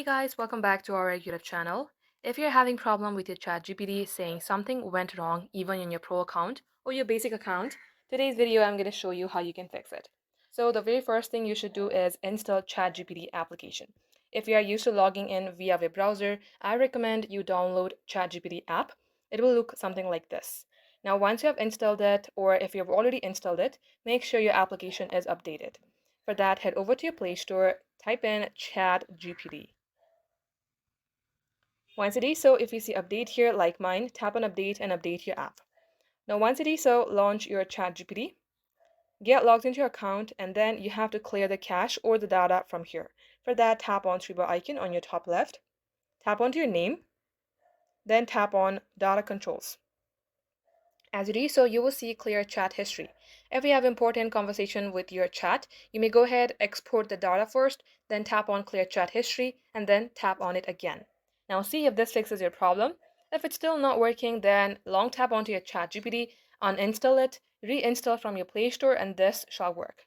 Hey guys, welcome back to our YouTube channel. If you're having problem with your ChatGPT saying something went wrong even in your pro account or your basic account, today's video I'm going to show you how you can fix it. So the very first thing you should do is install ChatGPT application. If you are used to logging in via web browser, I recommend you download ChatGPT app. It will look something like this. Now once you have installed it, or if you have already installed it, make sure your application is updated. For that, head over to your Play Store, type in ChatGPT. Once it is so, if you see update here like mine, tap on update and update your app. Now once it is so, launch your ChatGPT, get logged into your account, and then you have to clear the cache or the data from here. For that, tap on three bar icon on your top left, tap onto your name, then tap on data controls. As you do so, you will see clear chat history. If you have important conversation with your chat, you may go ahead, export the data first, then tap on clear chat history, and then tap on it again. Now see if this fixes your problem. If it's still not working, then long tap onto your chat GPT, uninstall it, reinstall from your Play Store, and this shall work.